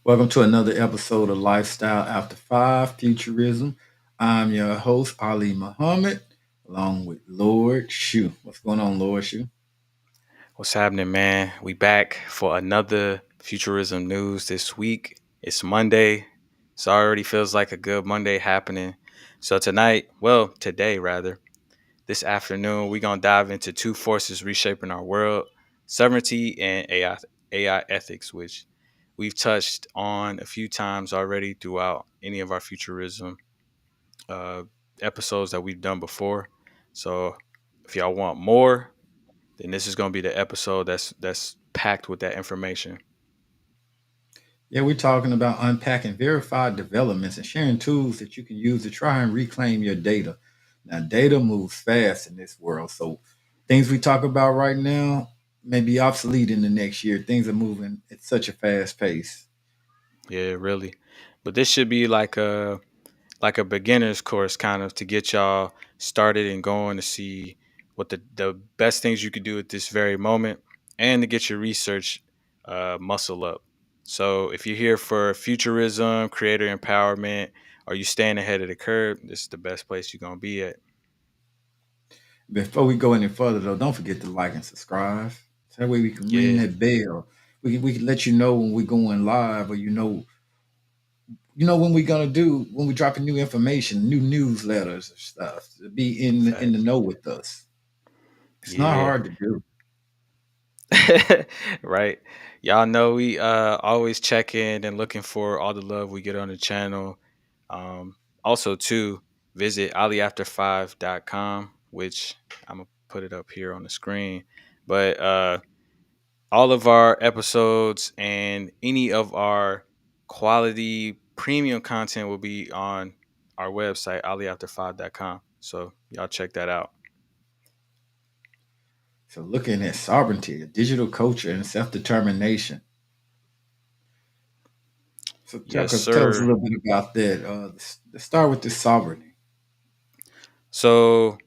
Welcome to another episode of Lifestyle After 5 Futurism. I'm your host, Ali Muhammad, along with Lord Shu. What's going on, Lord Shu? What's happening, man? We back for another Futurism news this week. It's Monday. So already feels like a good Monday happening. So today rather, this afternoon, we're gonna dive into two forces reshaping our world: sovereignty and AI ethics, which we've touched on a few times already throughout any of our Futurism uh, episodes that we've done before. So if y'all want more, then this is going to be the episode that's packed with that information. Yeah, we're talking about unpacking verified developments and sharing tools that you can use to try and reclaim your data. Now, data moves fast in this world, so things we talk about right now may be obsolete in the next year. Things are moving at such a fast pace. Yeah, really. But this should be like a beginner's course, kind of, to get y'all started and going to see what the best things you could do at this very moment, and to get your research muscle up. So if you're here for futurism, creator empowerment, or you staying ahead of the curve, this is the best place you're gonna be at. Before we go any further, though, don't forget to like and subscribe. So that way we can ring Yeah, that bell. We can let you know when we're going live, or you know when we're gonna do when we dropping new information, new newsletters and stuff. To be in the facts. know with us. It's not Yeah. hard to do. Right. Y'all know we always check in and looking for all the love we get on the channel. Also too, visit aliafter5.com, which I'm gonna put it up here on the screen. But all of our episodes and any of our quality premium content will be on our website, aliafter5.com. So y'all check that out. So looking at sovereignty, digital culture, and self determination. So Yes, tell us a sir. little bit about that. Let's start with the sovereignty. So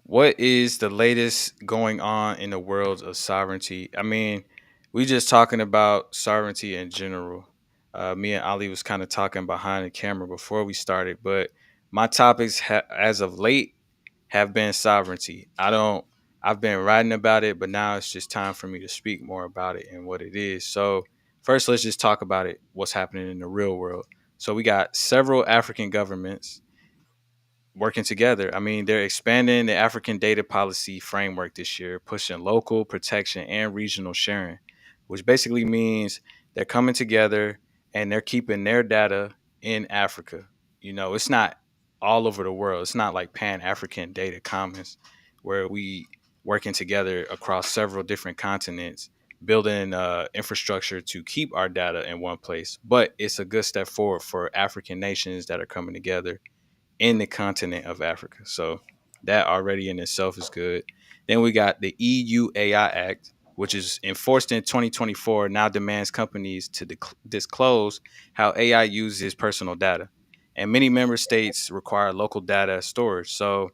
what is the latest going on in the world of sovereignty? I mean, we just talking about sovereignty in general. Me and Ali was kind of talking behind the camera before we started, but my topics as of late have been sovereignty. I've been writing about it, but now it's just time for me to speak more about it and what it is. So first, let's just talk about it. What's happening in the real world? So we got several African governments working together. I mean, they're expanding the African data policy framework this year, pushing local protection and regional sharing, which basically means they're coming together and they're keeping their data in Africa. It's not all over the world. It's not like Pan African data commons where we working together across several different continents, building infrastructure to keep our data in one place. But it's a good step forward for African nations that are coming together in the continent of Africa. So that already in itself is good. Then we got the EU AI Act, which is enforced in 2024, now demands companies to disclose how AI uses personal data. And many member states require local data storage. So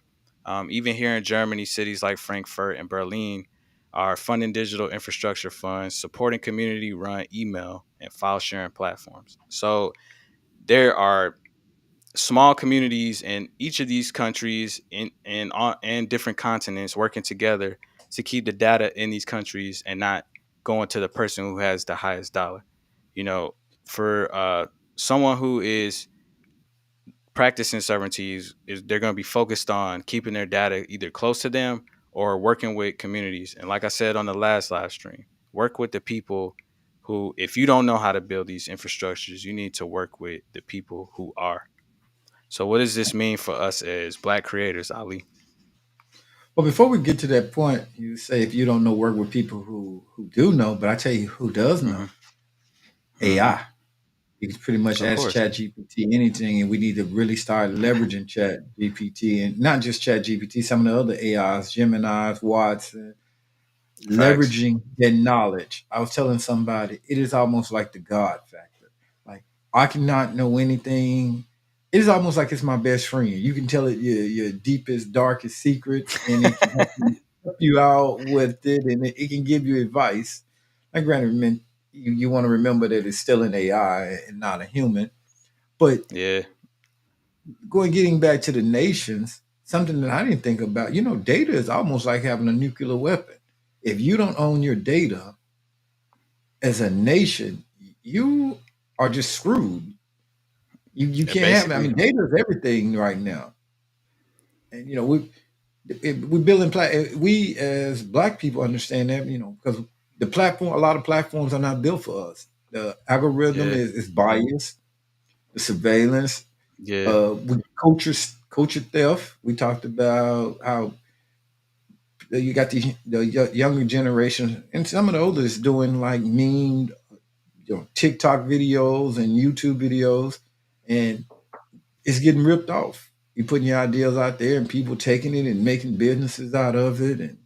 even here in Germany, cities like Frankfurt and Berlin are funding digital infrastructure funds, supporting community run email and file sharing platforms. So there are small communities in each of these countries and different continents working together to keep the data in these countries and not going to the person who has the highest dollar. You know, for someone who is practicing sovereignty is they're going to be focused on keeping their data either close to them or working with communities. And like I said on the last live stream, work with the people who, if you don't know how to build these infrastructures, you need to work with the people who are. So what does this mean for us as black creators, Ali? Well, before we get to that point, you say if you don't know, work with people who do know. But I tell you, who does Hmm. know Hmm. AI. You can pretty much Of ask course. Chat GPT anything, and we need to really start leveraging Chat GPT and not just Chat GPT, some of the other AIs, Gemini's, Watson, Facts. leveraging their knowledge. I was telling somebody, it is almost like the God factor. Like I cannot know anything. It is almost like it's my best friend. You can tell it your deepest, darkest secrets, and it can help you out with it, and it can give you advice. Like granted, man, you want to remember that it's still an AI and not a human. But Yeah. getting back to the nations, something that I didn't think about, data is almost like having a nuclear weapon. If you don't own your data as a nation, you are just screwed. You can't have it. I Basically. mean, data is everything right now. And we building we as black people understand that, because the platform, a lot of platforms are not built for us. The algorithm Yeah. is biased, the surveillance, Yeah. with culture theft. We talked about how you got the younger generation and some of the oldest doing like meme, TikTok videos and YouTube videos, and it's getting ripped off. You're putting your ideas out there, and people taking it and making businesses out of it. And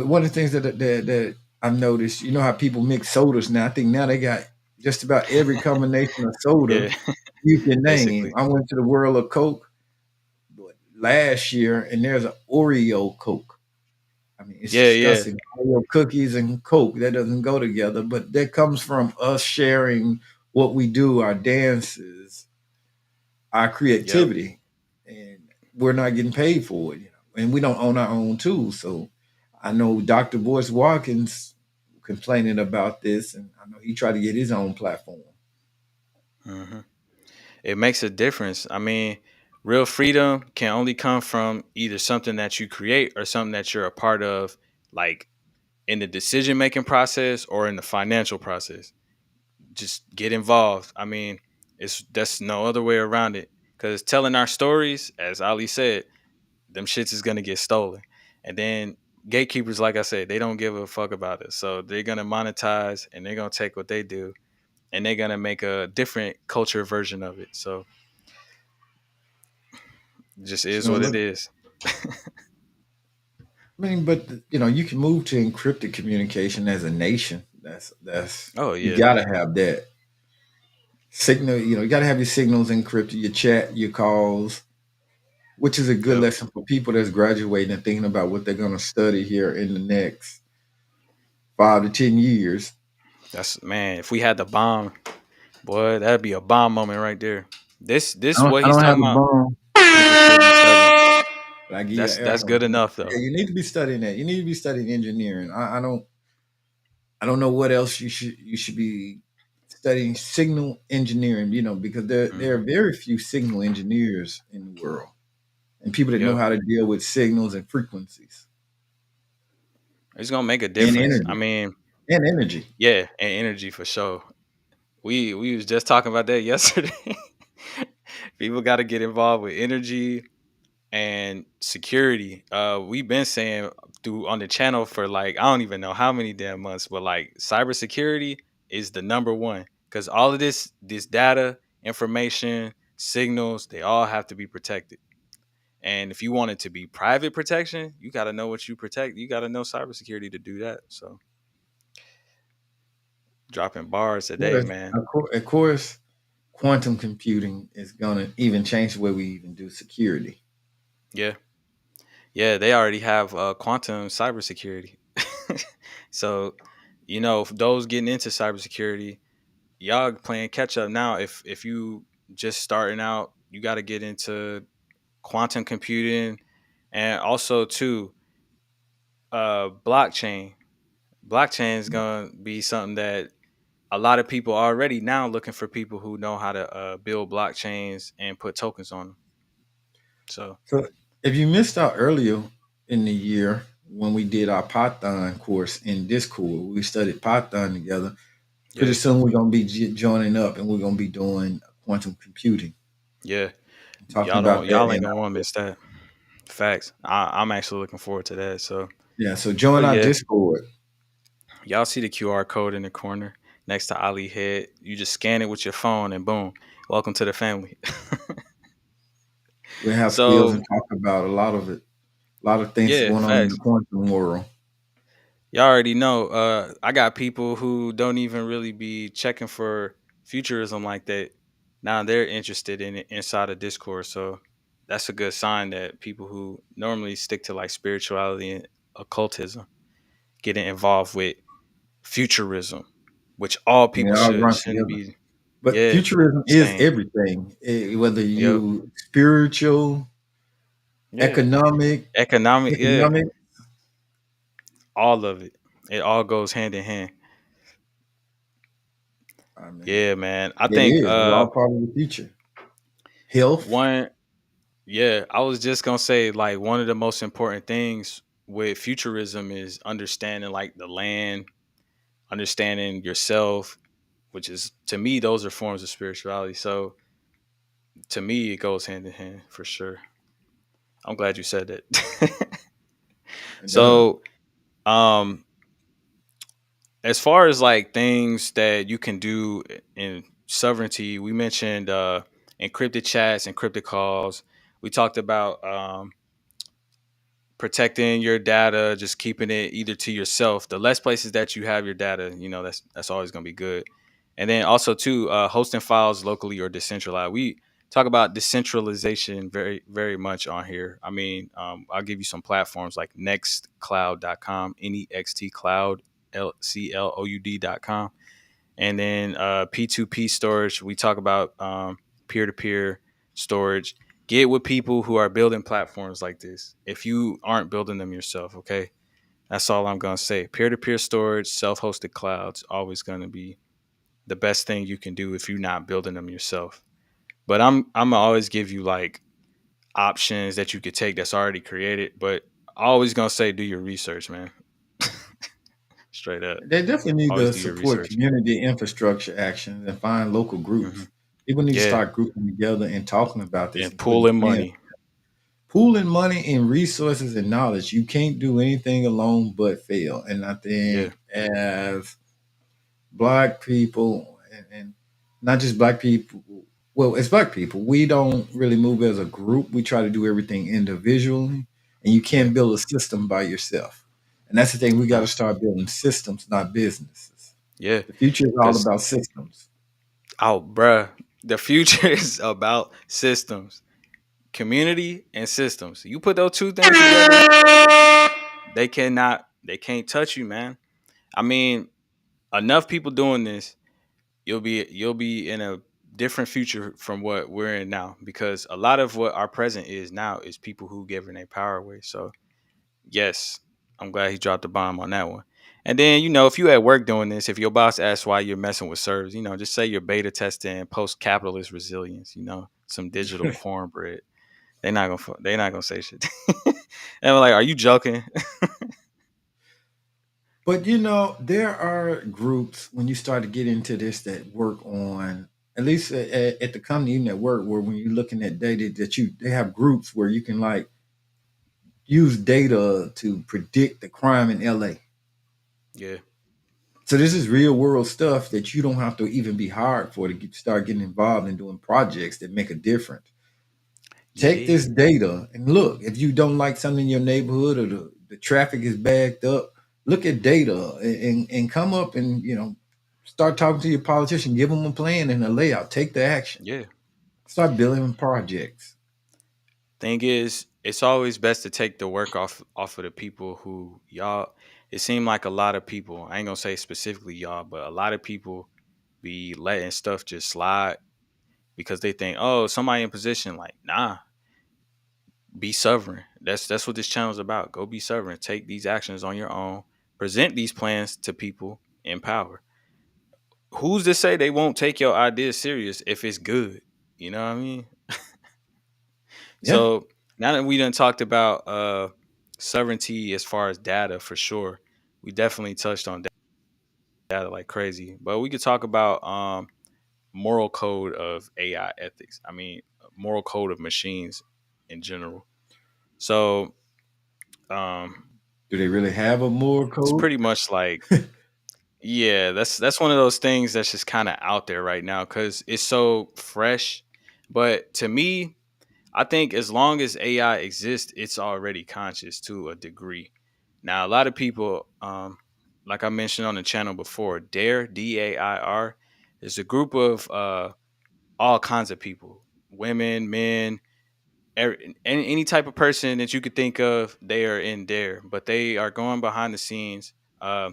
one of the things that I've noticed, how people mix sodas now. I think now they got just about every combination of soda Yeah. you can name. Basically. I went to the World of Coke last year, and there's an Oreo Coke. I mean, it's Yeah. Yeah. disgusting. Oreo cookies and Coke, that doesn't go together, but that comes from us sharing what we do, our dances, our Yep. creativity, and we're not getting paid for it, and we don't own our own tools. So I know Dr. Boyce Watkins complaining about this, and I know he tried to get his own platform. Hmm. It makes a difference. I mean, real freedom can only come from either something that you create or something that you're a part of, like in the decision making process or in the financial process. Just get involved. I mean, it's that's no other way around it. Because telling our stories, as Ali said, them shits is gonna get stolen, and then gatekeepers, like I said, they don't give a fuck about it. So they're gonna monetize, and they're gonna take what they do, and they're gonna make a different culture version of it. So it just is what it Look, is. I mean, but you can move to encrypted communication as a nation. That's Oh you yeah. gotta have that signal. You gotta have your signals encrypted, your chat, your calls, which is a good Yep. lesson for people that's graduating and thinking about what they're gonna study here in the next 5 to 10 years. That's man. If we had the bomb, boy, that'd be a bomb moment right there. This I don't, what I he's don't have talking a about. bomb, People still be studying. but I give you an air That's horn. good enough though. Yeah, you need to be studying that. You need to be studying engineering. I don't know what else you should be studying signal engineering. Because there are Hmm. very few signal engineers in the world, and people that know Yep. how to deal with signals and frequencies It's gonna make a and difference. I energy mean, and energy. yeah, and energy for sure. We was just talking about that yesterday. People got to get involved with energy and security. We've been saying through on the channel for like I don't even know how many damn months, but like cybersecurity is the number one because all of this data, information, signals, they all have to be protected. And if you want it to be private protection, you got to know what you protect. You got to know cybersecurity to do that. So dropping bars today, man. Of course, quantum computing is gonna even change the way we even do security. Yeah, yeah, they already have quantum cybersecurity. So, for those getting into cybersecurity, y'all playing catch up now. If you just starting out, you got to get into quantum computing, and also too, blockchain. Blockchain is gonna be something that a lot of people are already now looking for people who know how to build blockchains and put tokens on them. So So if you missed out earlier in the year when we did our Python course in Discord, we studied Python together. Pretty yeah, soon we're gonna be joining up, and we're gonna be doing quantum computing, yeah, talking about that. y'all ain't And gonna want to miss that. Facts. I'm actually looking forward to that. So, yeah, so join but our yeah, Discord. y'all see the QR code in the corner next to Ali head. You just scan it with your phone, and boom, welcome to the family. We have skills So and talk about a lot of it, a lot of things yeah, going on in the facts. quantum world. Y'all already know. I got people who don't even really be checking for futurism like that. Now they're interested in it inside of Discord. So that's a good sign that people who normally stick to like spirituality and occultism getting involved with Futurism, which all And it people all should runs shouldn't together. be. But Yeah, futurism is same. everything, whether Yep. you spiritual, Yeah. economic, Economic. Yeah. economic. All of it. It all goes hand in hand. I mean, Yeah, man. I it think is. It's all part of the future. Health. one yeah, I was just gonna say like one of the most important things with futurism is understanding like the land, understanding yourself, which is to me those are forms of spirituality. So to me it goes hand in hand for sure. I'm glad you said that. It does. So um as far as like things that you can do in sovereignty, we mentioned encrypted chats, encrypted calls. We talked about protecting your data, just keeping it either to yourself. The less places that you have your data, you know, that's always going to be good. And then also too, hosting files locally or decentralized. We talk about decentralization very much on here. I mean, I'll give you some platforms like nextcloud.com, NEXT cloud, CLOUD.com. And then P2P storage. We talk about peer to peer storage. Get with people who are building platforms like this. If you aren't building them yourself, okay, that's all I'm gonna say. Peer to peer storage, self hosted clouds, always gonna be the best thing you can do if you're not building them yourself. But I'm gonna always give you like options that you could take that's already created. But always gonna say do your research, man. Straight up, They definitely need always to do your support research. community infrastructure actions and find local Hmm. groups. People need to Yeah, start grouping together and talking about this and and putting pooling plans. money. Pooling money and resources and knowledge. You can't do anything alone but fail. And I Yeah, think as black people and not just black people, well, as black people, we don't really move as a group. We try to do everything individually, and you yeah. can't build a system by yourself. And that's the thing. We got to Nah, start building systems, not businesses. yeah, The future is all because about systems. bruh, the future is about systems, community, and systems. You put those two things together, they can't touch you, man. I mean, enough people doing this, you'll be in a different future from what we're in now. Because a lot of what our present is now is people who giving their power away. So yes, I'm glad he dropped the bomb on that one. And then, you know, if you at work doing this, if your boss asks why you're messing with servers, you know, just say you're beta testing post capitalist resilience, you know, some digital cornbread. They're not gonna say shit. And we're like, are you joking? But you know, there are groups when you start to get into this that work on at least at the company you network where when you're looking at data that you they have groups where you can like use data to predict the crime in LA. Yeah, So this is real world stuff that you don't have to even be hired for to start getting involved in doing projects that make a difference. Take yeah, this data and look. If you don't like something in your neighborhood or the traffic is backed up, look at data and come up and start talking to your politician. Give them a plan and a layout. Take the action. yeah. Start building projects. Thing is, it's always best to take the work off of the people who y'all. It seemed like a lot of people. I ain't gonna say specifically y'all, but a lot of people be letting stuff just slide because they think, oh, somebody in position. Like, nah, be sovereign. That's what this channel is about. Go be sovereign. Take these actions on your own. Present these plans to people in power. Who's to say they won't take your ideas serious if it's good? You know what I mean? Yeah, So now that we done talked about sovereignty as far as data for sure, we definitely touched on data like crazy. But we could talk about moral code of AI ethics. I mean, moral code of machines in general. So um, do they really have a moral it's code? pretty much like yeah, that's one of those things that's just kind of out there right now because it's so fresh. But to me, I think as long as AI exists, it's already conscious to a degree. Now, a lot of people, like I mentioned on the channel before, DAIR, is a group of all kinds of people, women, men, any type of person that you could think of. They are in there, but they are going behind the scenes, uh,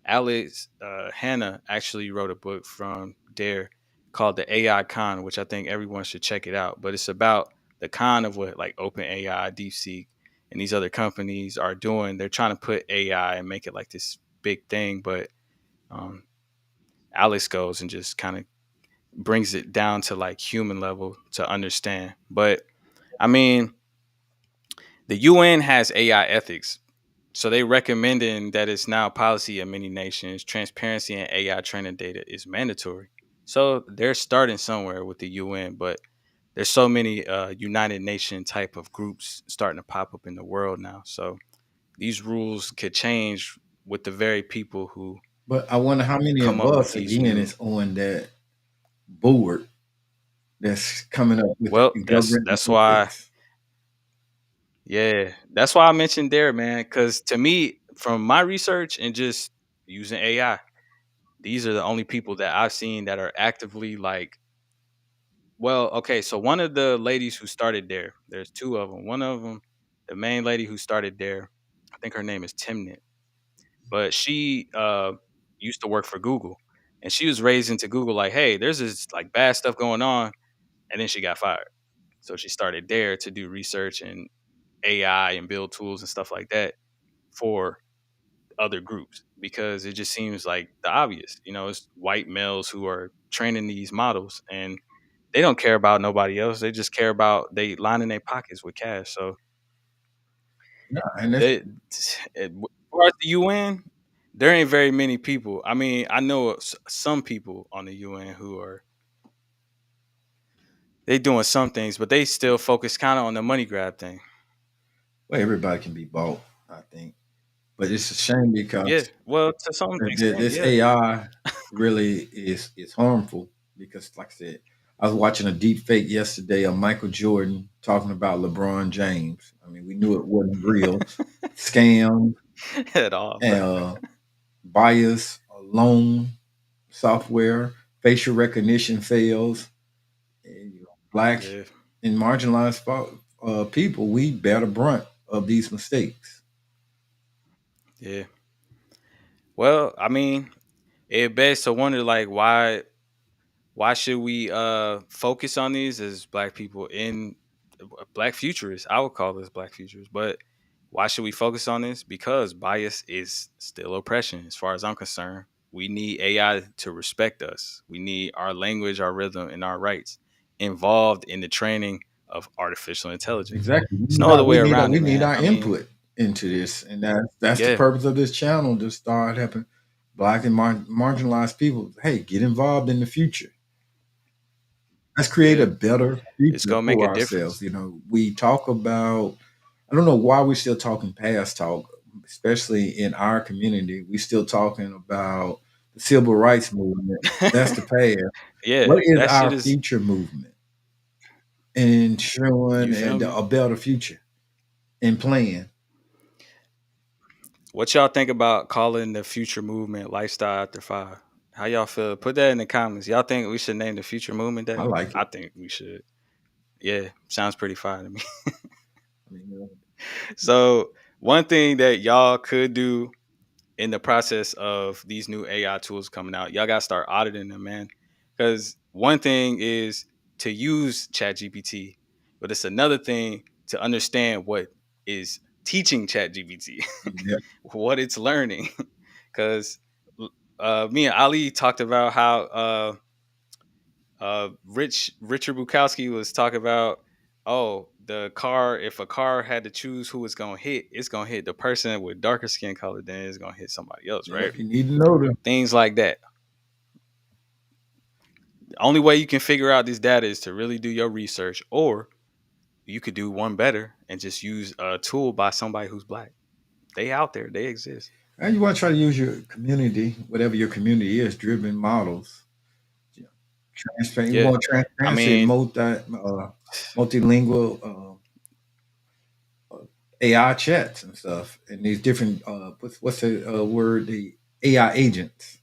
Alex Hannah actually wrote a book from Dare called the AI Con, which I think everyone should check it out. But it's about the con of what like OpenAI, DeepSeek, and these other companies are doing. They're trying to put AI and make it like this big thing, but um, Alex goes and just kind of brings it down to like human level to understand. But I mean, the UN has AI ethics. So they recommending that it's now policy in many nations. Transparency in AI training data is mandatory. So they're starting somewhere with the UN, but there's so many United Nation type of groups starting to pop up in the world now. So these rules could change with the very people who But I wonder how many come of up with us these again new. is on that board that's coming up with Well, the that's governing that's why. ethics. Yeah, that's why I mentioned there, man. Because to me, from my research and just using AI, these are the only people that I've seen that are actively like. Well, okay, so one of the ladies who started there, there's two of them. One of them, the main lady who started there, I think her name is Timnit, but she used to work for Google, and she was raised into Google like, hey, there's this like bad stuff going on, and then she got fired. So she started there to do research and AI and build tools and stuff like that for other groups because it just seems like the obvious. It's white males who are training these models and they don't care about nobody else. They just care about they lining their pockets with cash. So Yeah, and that's they, as far as the UN, there ain't very many people. I mean, I know some people on the UN who are they doing some things, but they still focus kind of on the money grab thing. well, everybody can be bought, I think. But it's a shame Yeah, because well, to some extent, this yeah. AI really is harmful because, like I said, I was watching a deep fake yesterday of Michael Jordan talking about LeBron James. I mean, we knew it wasn't real. Scam, At all, bro. uh, bias, loan software, facial recognition fails. And, black Yeah, and marginalized people, we bear the brunt of these mistakes. yeah. Well, I mean, it begs to wonder like why should we focus on these as black people in black futurists? I would call this black futurists, but why should we focus on this? Because bias is still oppression as far as I'm concerned. We need AI to respect us. We need our language, our rhythm, and our rights involved in the training of artificial intelligence. Exactly. There's no other way around We it, need man. our I mean, input into this, and that's the yeah, purpose of this channel to start helping black and marginalized people. Hey, get involved in the future. Let's create a yeah. better It's future gonna make for a ourselves. difference. We talk about. I don't know why we're still talking past talk, especially in our community. We're still talking about the civil rights movement. That's the past. Yeah, What is that shit our is. future movement? And showing You feel me? a better future and plan. What y'all think about calling the future movement Lifestyle After 5? How y'all feel? Put that in the comments. Y'all think we should name the future movement I that? like I it. think we should. Yeah, sounds pretty fine to me. I mean, So, one thing that y'all could do in the process of these new AI tools coming out, y'all got to start auditing them, man. Because one thing is to use ChatGPT, but it's another thing to understand what is teaching ChatGPT, yeah, what it's learning. Because me and Ali talked about how Richard Bukowski was talking about, oh, the car, if a car had to choose who it's gonna hit, it's gonna hit the person with darker skin color than it's gonna hit somebody else, right? yep. You need to know them. Things like that. The only way you can figure out this data is to really do your research, or you could do one better and just use a tool by somebody who's black. They out there, they exist. And you want to try to use your community, whatever your community is, driven models. You know, transparent. You Yeah, want I transparency, mean, multilingual AI chats and stuff, and these different what's the word? The AI agents.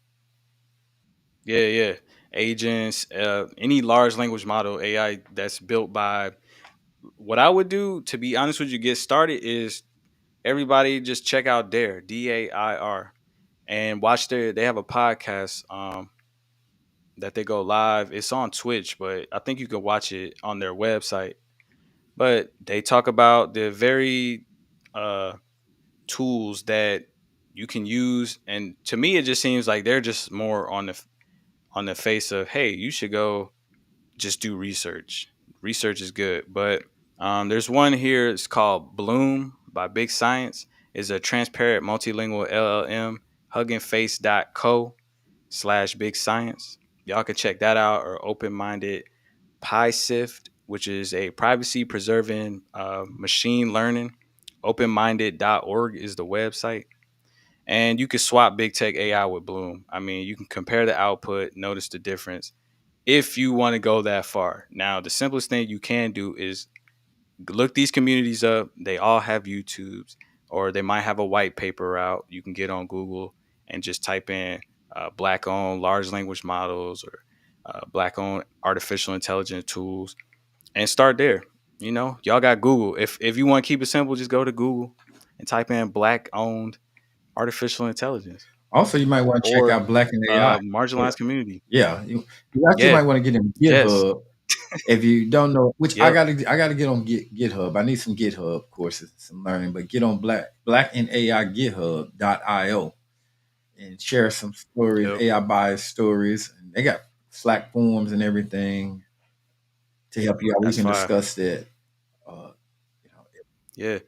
yeah, yeah. Agents, any large language model AI that's built by what I would do, to be honest with you, get started is everybody just check out Dare, DAIR. and watch their. They have a podcast that they go live. It's on Twitch, but I think you can watch it on their website. But they talk about the very uh, tools that you can use, and to me, it just seems like they're just more on the face of, hey, you should go just do research. Research is good, but there's one here. It's called Bloom by Big Science. It's a transparent multilingual LLM. Huggingface.co/big science. Y'all can check that out, or open minded PySift, which is a privacy preserving machine learning. Openminded.org is the website. And you can swap big tech AI with Bloom. I mean, you can compare the output, notice the difference if you want to go that far. Now, the simplest thing you can do is look these communities up. They all have YouTubes, or they might have a white paper out. You can get on Google and just type in black owned large language models, or black owned artificial intelligence tools, and start there. You know, y'all got Google. If you want to keep it simple, just go to Google and type in black owned artificial intelligence Also, you might want to check or out Black and AI. Yeah, marginalized community. yeah. You actually Yeah. might want to get in Yes. GitHub if you don't know. Which Yep. I gotta get on GitHub. I need some GitHub courses, some learning. But get on Black and AI GitHub.io and share some stories, Yep. AI bias stories. And they got Slack forums and everything to help you out. We That's can fine. discuss that. Uh, you know, Yeah.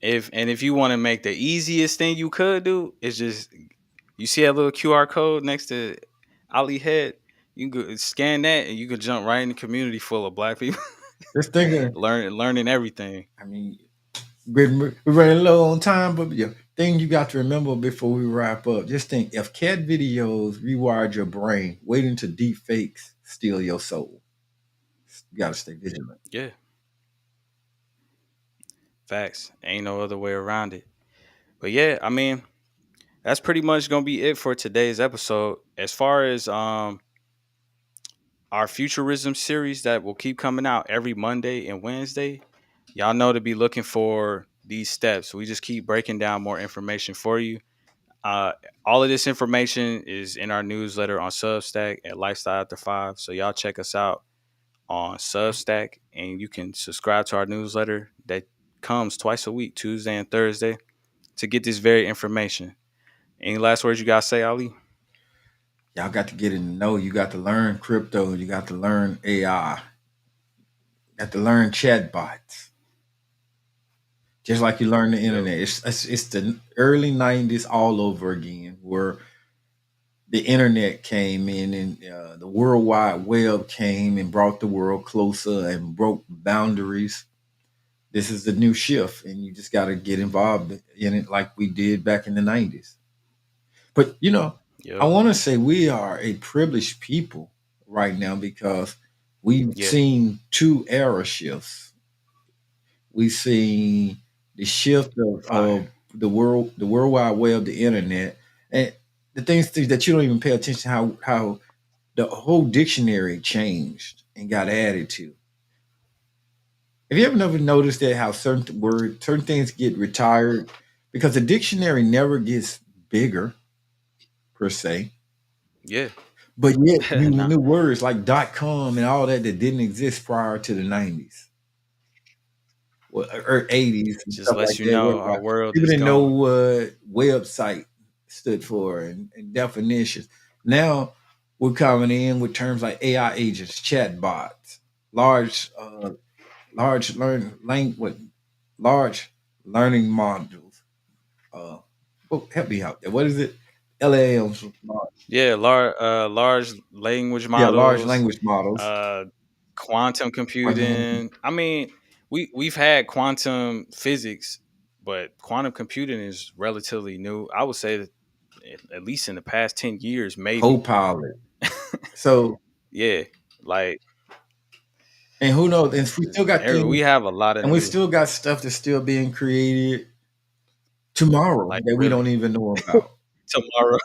If you want to make the easiest thing you could do is just, you see that little QR code next to Ali head, you can go scan that and you can jump right in the community full of black people just thinking. learning everything. I mean, we're running low on time, but the thing you got to remember before we wrap up, just think if cat videos rewired your brain, waiting to deep fakes steal your soul. You got to stay vigilant. Yeah. Facts. Ain't no other way around it. But yeah, I mean, that's pretty much gonna be it for today's episode. As far as our Futurism series that will keep coming out every Monday and Wednesday, y'all know to be looking for these steps. We just keep breaking down more information for you. Uh, all of this information is in our newsletter on Substack at Lifestyle After 5. So y'all check us out on Substack, and you can subscribe to our newsletter that comes twice a week, Tuesday and Thursday, to get this very information. Any last words you guys say, Ali? Y'all got to get in the know. You got to learn crypto. You got to learn AI. You got to learn chatbots. Just like you learn the Yep. internet. It's the early 90s all over again, where the internet came in and the World Wide Web came and brought the world closer and broke boundaries. This is the new shift, and you just got to get involved in it like we did back in the 90s. But, I Yep. want to say we are a privileged people right now because we've Yeah. seen two era shifts. We've seen the shift Fire. of the World Wide Web, the internet, and the things that you don't even pay attention to how the whole dictionary changed and got added to. Have you ever never noticed that how certain things get retired because the dictionary never gets bigger per se, Yeah. but yet Nah. new words like .com and all that didn't exist prior to the 90s or 80s and Just stuff like lets you that. know Where our world people is didn't know going. what website stood for and definitions. Now we're coming in with terms like AI agents, chatbots, large what large learning modules. Help me out there. What is it? LAMs. Yeah, large language Yeah, large models, language models. uh, quantum Quantum. computing. I mean, we've had quantum physics, but quantum computing is relatively new. I would say that at least in the past 10 years, maybe. Co-pilot. So, Yeah, like and who knows? And we still got we things, have a lot of and we new, still got stuff that's still being created tomorrow like that we don't really even know about. tomorrow.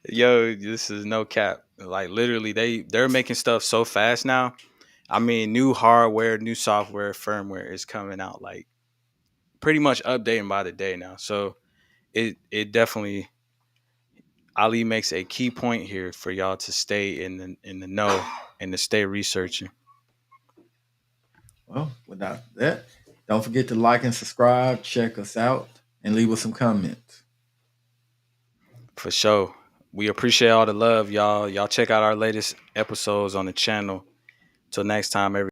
Yo, this is no cap. Like literally, they're making stuff so fast now. I mean, new hardware, new software, firmware is coming out like pretty much updating by the day now. So it definitely. Ali makes a key point here for y'all to stay in the know and to stay researching. Well, without that, don't forget to like and subscribe, check us out, and leave us some comments. For sure. We appreciate all the love, y'all. Y'all check out our latest episodes on the channel. Till next time, everybody.